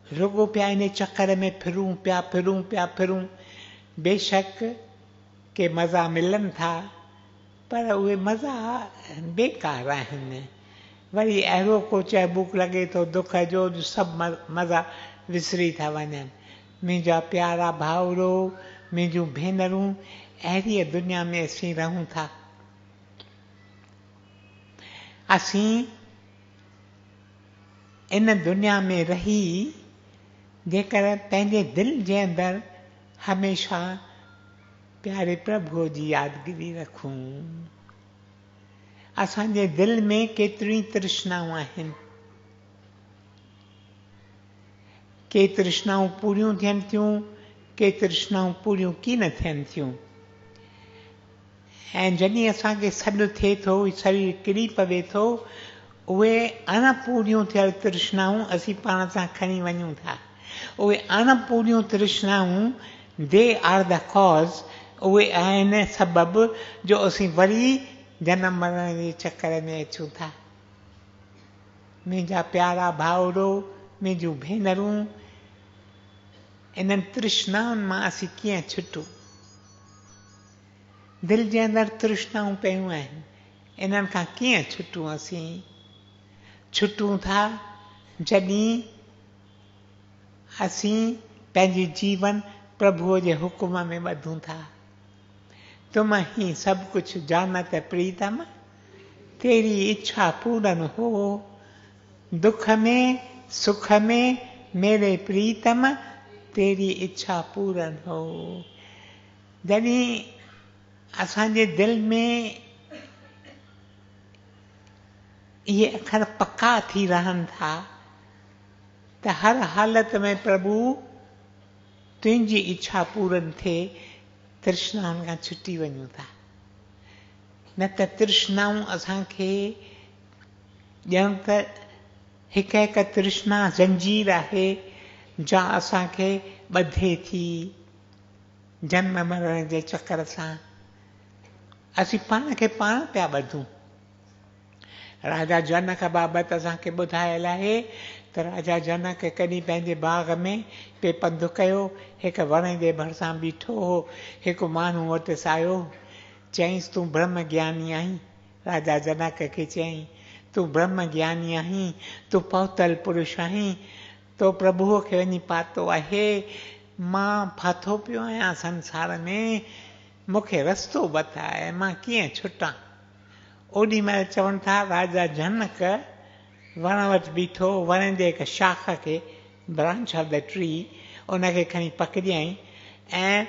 [SPEAKER 9] रुगो पिया इन चक्कर में फिरूं पिया। बेशक के मज़ा मिलनि था, पर उहे मज़ा बेकार आहिनि। वरी अहिड़ो को चए बुख लॻे थो दुख जो सभु मज़ा विसरी था वञनि। मुंहिंजा प्यारा भाउरो, मुंहिंजूं भेनरूं, अहिड़ी दुनिया में असीं रहूं था। असीं इन दुनिया में रही जेकर पंहिंजे दिलि जे अंदरि हमेशह प्यारे प्रभुअ जी यादगिरी रखूं। असांजे दिलि में केतिरियूं तृष्णाऊं आहिनि, के तृष्णाऊं पूरियूं थियनि थियूं, के तृष्णाऊं पूरियूं कीन थियनि थियूं। ऐं जॾहिं असांखे सॾु थिए थो, शरीर किरी पवे थो, उहे अणपूरियूं थियल तृष्णाऊं असीं पाण सां खणी वञूं था। उहे अणपूरियूं तृष्णाऊं दे आर द कॉज, उहे आहिनि सबबु जो असीं वरी जनम मरण जे चकर में अचूं था। मुंहिंजा प्यारा भाउरो, मुंहिंजूं भेनरूं, इन्हनि तृष्णाउनि मां असीं कीअं छुटूं? दिलि जे अंदरि तृष्णाऊं पियूं आहिनि, इन्हनि खां कीअं छुटूं? असीं छुटूं था जॾहिं असीं पंहिंजी जीवन प्रभुअ जे हुकुम में ॿधूं था। तुम ही सब कुछ जानत प्रीतम, तेरी इच्छा पूरन हो, दुख में सुख में मेरे प्रीतम, तेरी इच्छा पूरन हो। जॾहिं असांजे दिलि में इहे अखर पक्का थी रहनि था त हर हालत में प्रभु तुंहिंजी इच्छा पूरन थिए, तृष्णाउनि खां छुटी वञूं था। न त तृष्णाऊं असांखे ॼण त हिकु हिकु तृष्णा ज़ंजीर आहे जा असांखे ॿधे थी जन्म मरण जे चकर सां। असीं पाण खे पाण पिया ॿधूं। राजा जनक बाबति असांखे ॿुधायल आहे त राजा जनक कॾहिं पंहिंजे बाग़ में पे पंधु कयो, हिकु वण जे भरिसां बीठो हो, हिकु माण्हू वटिसि आयो, चईंसि तूं ब्रह्म ज्ञानी आहीं। राजा जनक खे चयईं तूं ब्रह्म ज्ञानी आहीं, तूं पहुतल पुरुष आहीं, तो प्रभुअ खे वञी पातो आहे। मां फाथो पियो आहियां संसार में, मूंखे रस्तो ॿुधाए, मां कीअं छुटां? ओॾी महिल चवनि था राजा जनक वण वटि बीठो, वण जे हिकु शाख खे, ब्रांच ऑफ द ट्री, उनखे खणी पकड़ियईं ऐं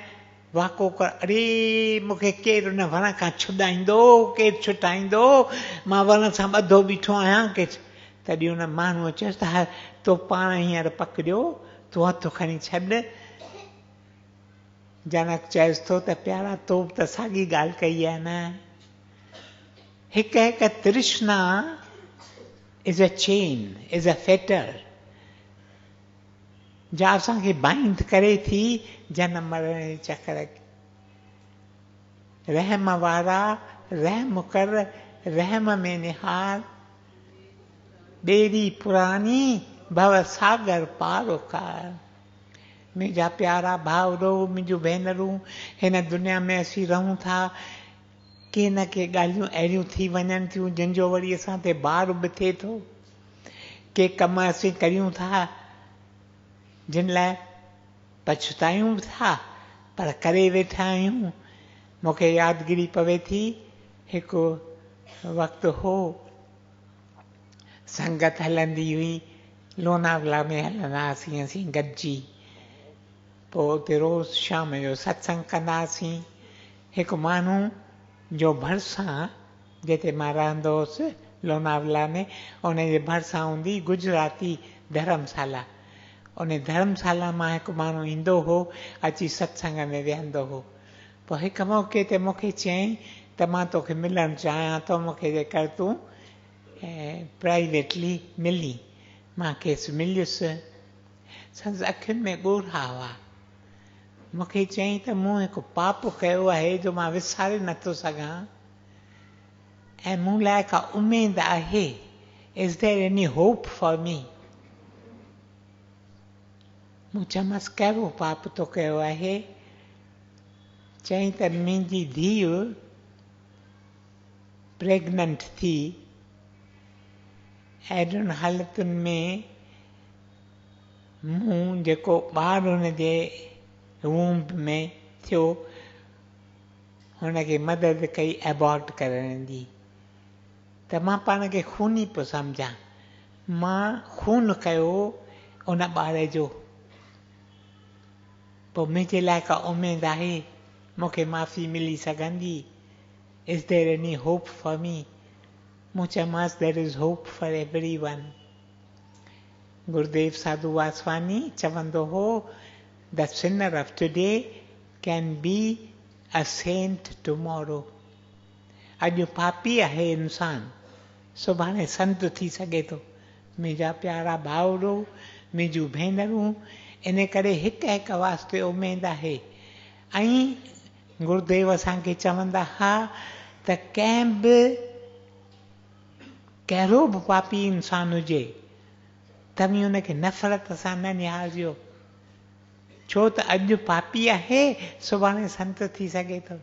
[SPEAKER 9] वाको कर, अरे मूंखे केरु उन वण खां छुॾाईंदो, केरु छुटाईंदो, मां वण सां ॿधो बीठो आहियां। तॾहिं उन माण्हूअ चयोसि त तो पाण हींअर पकड़ियो, तूं हथु खणी छॾ। जनक चएसि थो त प्यारा तो बि त साॻी ॻाल्हि कई आहे न। हिकु हिकु तृष्णा is a chain, is a fetter. जा असांखे बाइंड करे थी जनम मरण जे चकर। रहम वारा रहम कर, रहम में निहार, ॿेड़ी पुरानी भव सागर पार उकार। मुंहिंजा प्यारा भाउरो, मुंहिंजूं भेनरूं, हिन दुनिया में असीं रहूं था, के न के ॻाल्हियूं अहिड़ियूं थी वञनि थियूं जिन जो वरी असां ते भार बि थिए थो। के कम असीं करियूं था जिन लाइ पछतायूं बि था, पर करे वेठा आहियूं। मूंखे यादगिरी पवे थी, हिकु वक़्तु हो संगत हलंदी हुई, लोनावला में हलंदा हुआसीं असीं गॾिजी। पोइ उते रोज़ु शाम जो सत्संग कंदा हुआसीं। हिकु माण्हू जो भरिसां, जिते मां रहंदो हुउसि लोनावला में, उनजे भरिसां हूंदी गुजराती धर्मशाला। उन धर्मशाला मां हिकु माण्हू ईंदो हो, अची सत्संग में विहंदो हो। पोइ हिकु मौक़े ते मूंखे चयईं त मां तोखे मिलणु चाहियां थो, मूंखे जेकर तूं प्राइवेटली मिली। मां खेसि मिलियुसि। संदसि अखियुनि में ॻोढ़ा हुआ। मूंखे चयईं त मूं हिकु पाप कयो आहे जो मां विसारे नथो सघां, ऐं मूं लाइ का उमेद आहे। Is there any hope for me? मूं चयोमांसि कहिड़ो पाप तो कयो आहे? चईं त मुंहिंजी धीउ प्रेग्नेंट थी, अहिड़ियुनि हालतुनि में मूं जेको ॿारु हुनजे वूम्ब में थियो, हुनखे मदद कई एबॉर्ट करण जी। त मां पाण खे खूनी पियो सम्झां। मां खून कयो उन ॿार जो। पोइ मुंहिंजे लाइ का उमेद आहे, मूंखे माफ़ी मिली सघंदी? Is there any hope for me? मूं चयोमांसि there is hope for everyone. Gurudev Sadhu Vaswani चवंदो हो, the sinner of today can be a saint tomorrow. अॼु पापी आहे इंसान, सुभाणे संत थी सघे थो। मुंहिंजा प्यारा भाउरो, मुंहिंजूं भेनरूं, इन करे हिकु हिकु वास्ते उमेद आहे। ऐं गुरुदेव असांखे चवंदा हुआ त कंहिं बि कहिड़ो बि पापी इंसान हुजे, तव्हीं हुनखे नफ़रत सां न निहारिजो, छो त अॼु पापी आहे, सुभाणे संत थी सघे थो।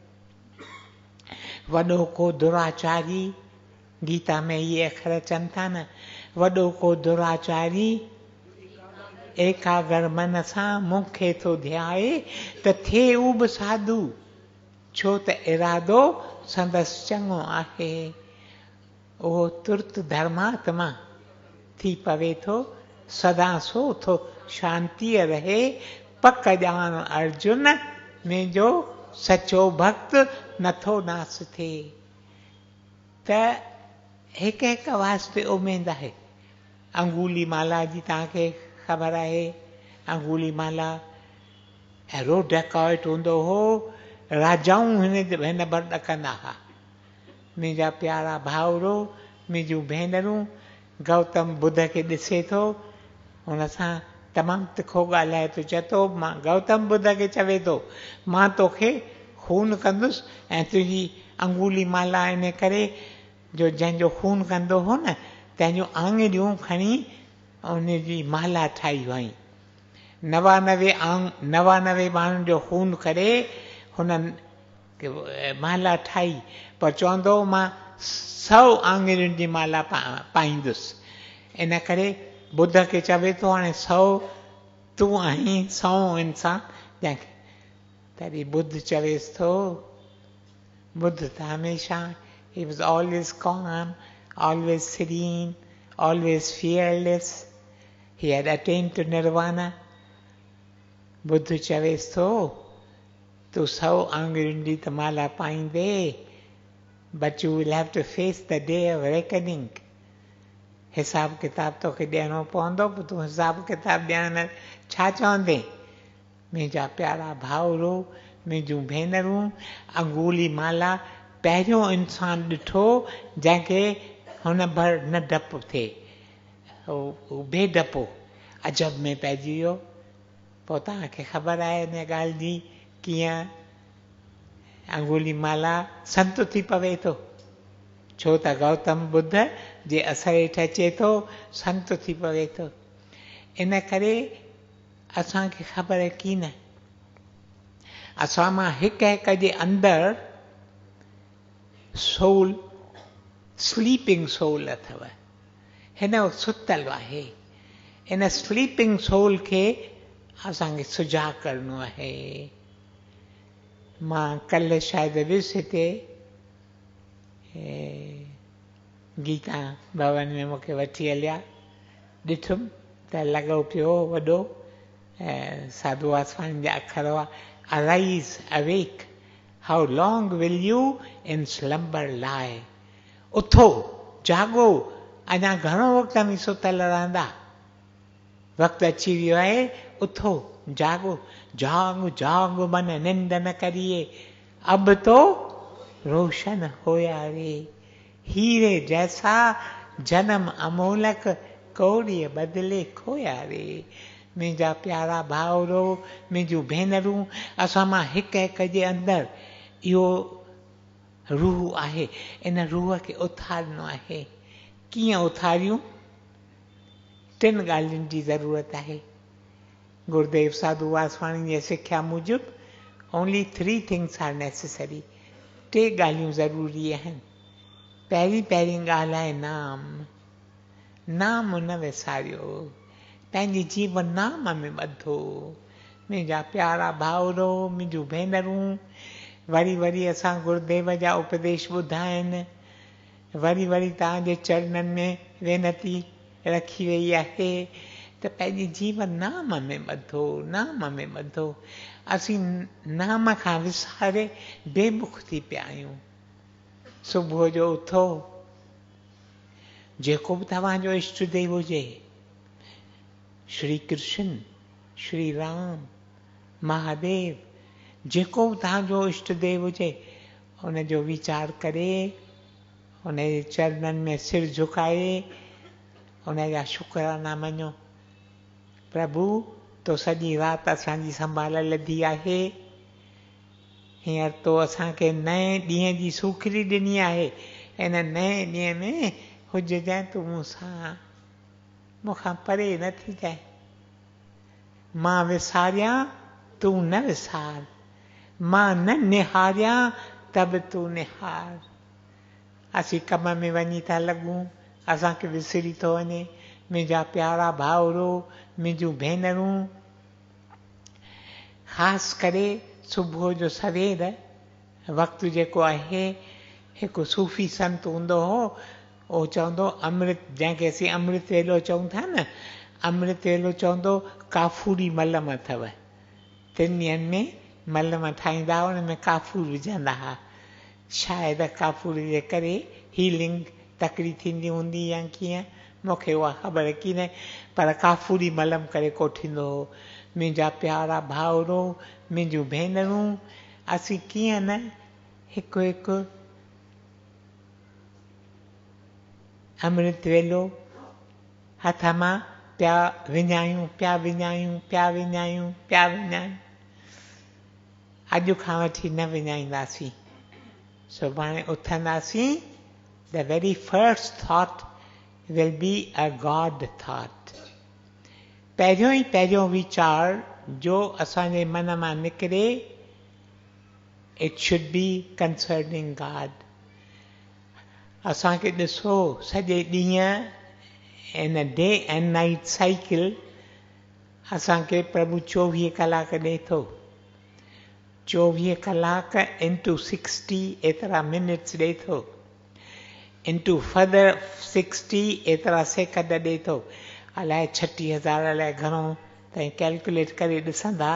[SPEAKER 9] वॾो को दुराचारी, गीता में इहे अखर अचनि था न, वॾो को दुराचारी एकागर मन सां मूंखे थो ध्याए, त थिए उहो बि साधू, छो त इरादो संदसि चङो आहे। उहो तुर्त धर्मात्मा थी पवे थो, सदा सो थो शांतीअ रहे। पक ॼाण अर्जुन, मुंहिंजो सचो भक्त नथो नास थिए। त हिकु हिकु वास्ते उमेद आहे। अंगूली माला जी तव्हांखे ख़बर आहे। अंगूली माला अहिड़ो डेकॉइट हूंदो हो, राजाऊं हिन भर ॾकंदा हुआ। मुंहिंजा प्यारा भाउरो, मुंहिंजूं भेनरूं, गौतम बुद्ध खे ॾिसे थो, हुन सां तमामु तिखो ॻाल्हाए थो, चए थो मां गौतम बुद्ध खे चवे थो, मां तोखे खून कंदुसि ऐं तुंहिंजी अंगूली माला इन करे जो जंहिंजो खून कंदो हो न, तंहिंजूं आङिरियूं खणी उनजी माला ठाही हुअईं। 99 माण्हुनि जो खून करे हुननि माला ठाही, पर चवंदो मां 100 आङिरियुनि जी माला पाईंदुसि। इन करे बुद्ध खे चवे थो हाणे 100 तूं आहीं, 100 इंसान जंहिंखे। तॾहिं बुद्ध चवेसि थो, बुद्ध त हमेशह, he was always calm, always serene, always fearless. He had attained to nirvana. Buddha चवेसि थो, तूं 100 आङिरियुनि जी त माला पाईंदे, but you will have to face the day of reckoning. हिसाब किताब तोखे ॾियणो पवंदो, पोइ तूं हिसाब किताब ॾियण में छा चवंदे? मुंहिंजा प्यारा भाउरो, मुंहिंजूं भेनरूं, अंगूली माला पहिरियों इंसानु ॾिठो जंहिंखे हुन भर न डपु थिए। हू बेडपो अजब में पइजी वियो। पोइ तव्हांखे ख़बर आहे हिन ॻाल्हि जी कीअं अंगुली माला संत थी पवे थो, छो त गौतम बुद्ध जे असर हेठि अचे थो, संत थी पवे थो। इन करे असांखे ख़बर की न, असां मां हिक हिक जे अंदरि सोल, स्लीपिंग सोल अथव, हिन वक़्तु सुतल आहे। इन स्लीपिंग सोल खे असांखे सुजाॻ करिणो आहे। मां कल्ह शायदि वियुसि हिते गीता भवन में, मूंखे वठी हलिया, ॾिठुमि त लॻो पियो वॾो साधू वासवाणी जा अखर हुआ, arise awake how long will you in slumber lie. उथो जाॻो, अञा घणो वक़्तु में सुतल रहंदा, वक़्तु अची वियो आहे, उथो जाॻो, जाग जाग मन निंद न करिए, अब तो रोशन होया रे, हीरे जैसा जन्म अमोलक, कौड़ीअ बदिले खोया रे। मुंहिंजा प्यारा भाउरो, मुंहिंजूं भेनरूं, असां मां हिक हिक जे अंदरि इहो रूह आहे, इन रूह खे उथारिणो आहे। कीअं उथारियूं? 3 ॻाल्हियुनि जी ज़रूरत आहे। गुरुदेव साधू वासवाणी जी सिख्या मूजिबि ओनली 3 थिंग्स आर नेसेसरी। 3 ॻाल्हियूं ज़रूरी आहिनि। पहिरीं ॻाल्हि आहे नाम। नाम न विसारियो, पंहिंजी जीवन नाम में ॿधो। मुंहिंजा प्यारा भाउरो, मुंहिंजूं भेनरूं, वरी वरी असां गुरुदेव जा उपदेश ॿुधा आहिनि, वरी वरी तव्हांजे चरणनि में वेनती रखी वई आहे त पंहिंजी जीवन नाम में ॿधो, नाम में ॿधो। असीं नाम खां विसारे बेमुख थी पिया आहियूं। सुबुह जो उथो, जेको बि तव्हांजो इष्ट देव हुजे, श्री कृष्ण, श्री राम, महादेव, जेको बि तव्हांजो इष्ट देव हुजे, उनजो वीचार करे, उनजे चरणनि में सिर झुकाए, उनजा शुकराना मञो। प्रभु, तो सॼी राति असांजी संभाल लधी आहे, हींअर तो असांखे नए ॾींहं जी सूखड़ी ॾिनी आहे, इन नए ॾींहं में हुजजांइ तूं मूंसां, मूंखां परे न थी जाए। मां विसारियां तूं न विसार, मां न निहारियां त बि तूं निहार। असीं कम में वञी था लॻूं, असांखे विसरी थो वञे। मुंहिंजा प्यारा भाउरो, मुंहिंजूं भेनरूं, ख़ासि करे सुबुह जो सवेर वक़्तु जेको आहे, हिकु सूफ़ी संत हूंदो हो, उहो चवंदो अमृत, जंहिंखे असीं अमृत वेलो चऊं था न, अमृत वेलो चवंदो काफूरी मलम अथव। 3 ॾींहंनि में मलम ठाहींदा हुआ, हुन में काफूर विझंदा हुआ। शायदि काफूर जे करे हीलिंग तकड़ी थींदी हूंदी या कीअं, मूंखे उहा ख़बर की न, पर काफूरी मलम करे कोठींदो हो। मुंहिंजा प्यारा भाउरो, मुंहिंजूं भेनरूं, असीं कीअं न हिकु हिकु अमृत वेलो हथ मां पिया विञायूं, पिया विञायूं, पिया विञायूं, पिया विञायूं। अॼु खां वठी न विञाईंदासीं। सुभाणे उथंदासीं, the very first thought will be a God thought. पहिरियों ई पहिरियों वीचार जो असांजे मन मां निकिरे, it should be concerning God. असांखे ॾिसो, सॼे ॾींहं in day and night cycle असांखे प्रभु 24 कलाक ॾिए थो। 24 कलाक इंटू 60 एतिरा मिनट्स ॾिए थो, इंटू फर्दर 60 एतिरा सेकंड ॾिए थो। अलाए 36,000 अलाए घणो ताईं कैलकुलेट करे ॾिसंदा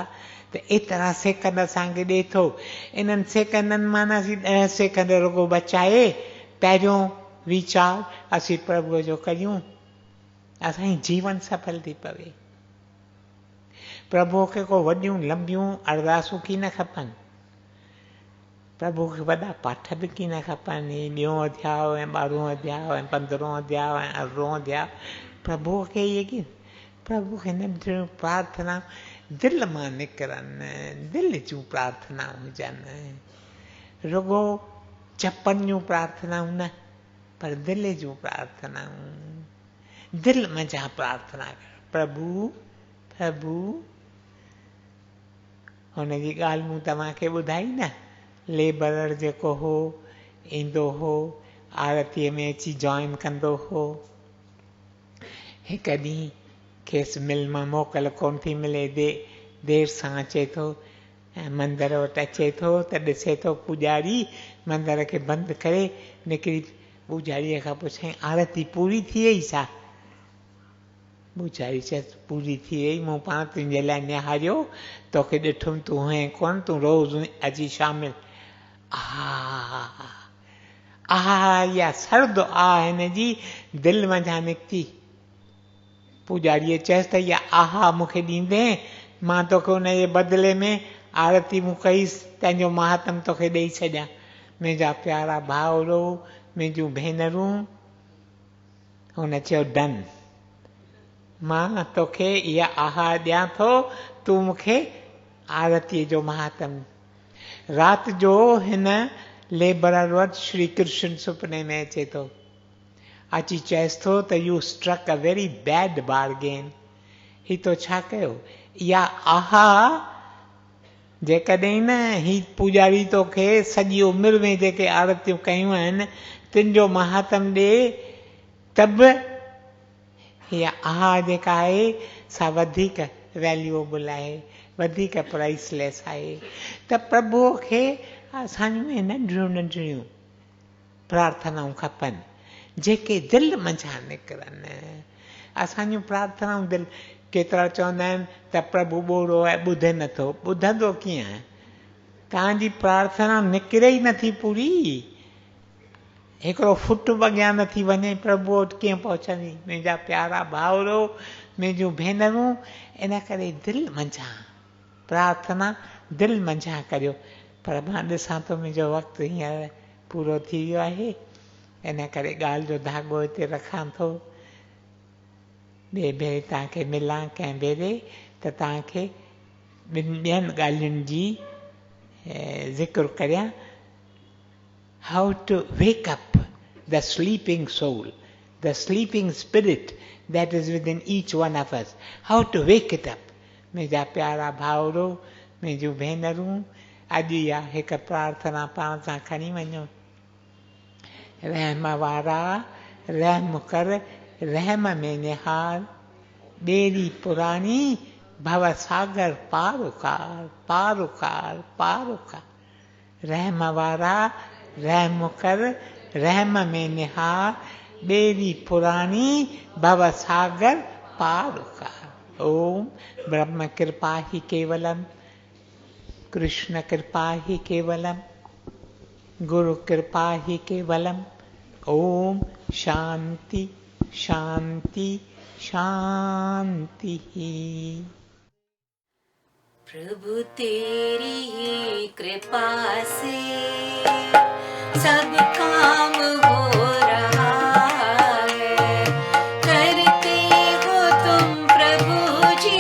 [SPEAKER 9] त एतिरा सेकंड असांखे ॾिए थो। इन्हनि सेकंडनि मां असीं 10 सेकंड रुगो बचाए पहिरियों वीचार असीं प्रभुअ जो कयूं, असांजी जीवन सफल थी पवे। प्रभुअ खे को वॾियूं लंबियूं अरदासूं की न खपनि, प्रभु खे वॾा पाठ बि की न खपनि। 2 अध्याय ऐं 12 अध्याय ऐं 15 अध्याय ऐं 18 अध्याय प्रभुअ खे इहे की प्रभु खे नंढियूं प्रार्थना दिलि मां निकिरनि, दिलि जूं प्रार्थनाऊं हुजनि, रुगो चपनि जूं प्रार्थनाऊं न, पर दिलि जूं प्रार्थनाऊं, दिलि मंझां प्रार्थना कर, प्रभु प्रभु। हुनजी ॻाल्हि मूं तव्हांखे ॿुधाई न, लेबरर जेको हो ईंदो हो आरतीअ में अची जॉइन कंदो हो, हिकु ॾींहुं खेसि मिल मां मोकल कोन थी मिले, देरि सां अचे थो ऐं मंदर वटि अचे थो त ॾिसे थो पुॼारी मंदर खे बंदि करे निकिरी, पुॼारीअ खां पुछई आरती पूरी थी वई छा? पुॼारी चयसि पूरी थी वई, मूं पाण तुंहिंजे लाइ निहारियो, तोखे ॾिठुमि तूं हुएं कोन, तूं रोज़ु अची शामिल। आहा इहा सर्द हिन जी दिलि मंझां निकिती। पुॼारीअ चयसि त इहा आहा मूंखे ॾींदे, मां तोखे हुनजे बदिले में आरती मूं कईसि, तंहिंजो महात्म तोखे ॾेई छॾियां। मुंहिंजा प्यारा भाउरो, मुंहिंजूं भेनरूं, हुन चयो डन, मां तोखे इहा आहा ॾियां थो, तूं मूंखे आरतीअ जो महात्म। राति जो हिन लेबरर वटि श्री कृष्ण सुपने में अचे थो, अची चएसि थो त you struck a very bad bargain. ही तो छा कयो, इहा आहा जेकॾहिं न ही पुॼारी तोखे सॼी उमिरि में जेके आरतियूं कयूं आहिनि तुंहिंजो महात्म ॾे, त बि इहा आहा जेका आहे सा वधीक वैल्यूएबल आहे, वधीक प्राइसलेस आहे। त प्रभुअ खे असांजूं नंढियूं नंढियूं प्रार्थनाऊं खपनि जेके दिलि मंझां निकिरनि। असांजूं प्रार्थनाऊं दिलि, केतिरा चवंदा आहिनि त प्रभु ॿोड़ो आहे ॿुधे नथो, ॿुधंदो कीअं, तव्हांजी प्रार्थना निकिरे ई नथी पूरी, हिकिड़ो फुट बि अॻियां नथी वञे, प्रभु वटि कीअं पहुचंदी। मुंहिंजा प्यारा भाउरो, मुंहिंजूं भेनरूं, इन करे दिलि मंझां प्रार्थना दिलि मंझां करियो। पर मां ॾिसां थो मुंहिंजो वक़्तु हींअर पूरो थी वियो आहे, इन करे ॻाल्हि जो धाॻो हिते रखां थो। ॿिए भेरे तव्हांखे मिलां कंहिं भेरे त तव्हांखे ॿियनि ॻाल्हियुनि जी ज़िक्र करियां। How to wake up the sleeping soul, the sleeping spirit that is within each one of us, how to wake it up. मुंहिंजा प्यारा भाउरो, मुंहिंजूं भेनरूं, अॼु इहा हिकु प्रार्थना पाण सां खणी वञो। रहम वारा रहम कर, रहम में निहार, ॿेड़ी पुराणी भव सागर पार उकार, पार उकार, पार उकार। रहम वारा रहम कर, रहम में निहार, ॿेड़ी पुराणी भव सागर पार उकार। ओम ब्रह्म कृपा ही केवलम, कृष्ण कृपा ही केवलम, गुरु कृपा ही केवलम। ओम शांति शांति शांति।
[SPEAKER 1] प्रभु तेरी ही कृपा से सब काम हो रहा है, करते हो तुम प्रभु जी,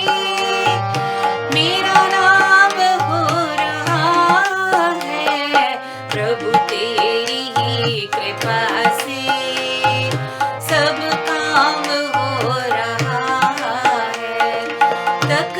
[SPEAKER 1] मेरा नाम हो रहा है। प्रभु तेरी ही कृपा से सब काम हो रहा है, तक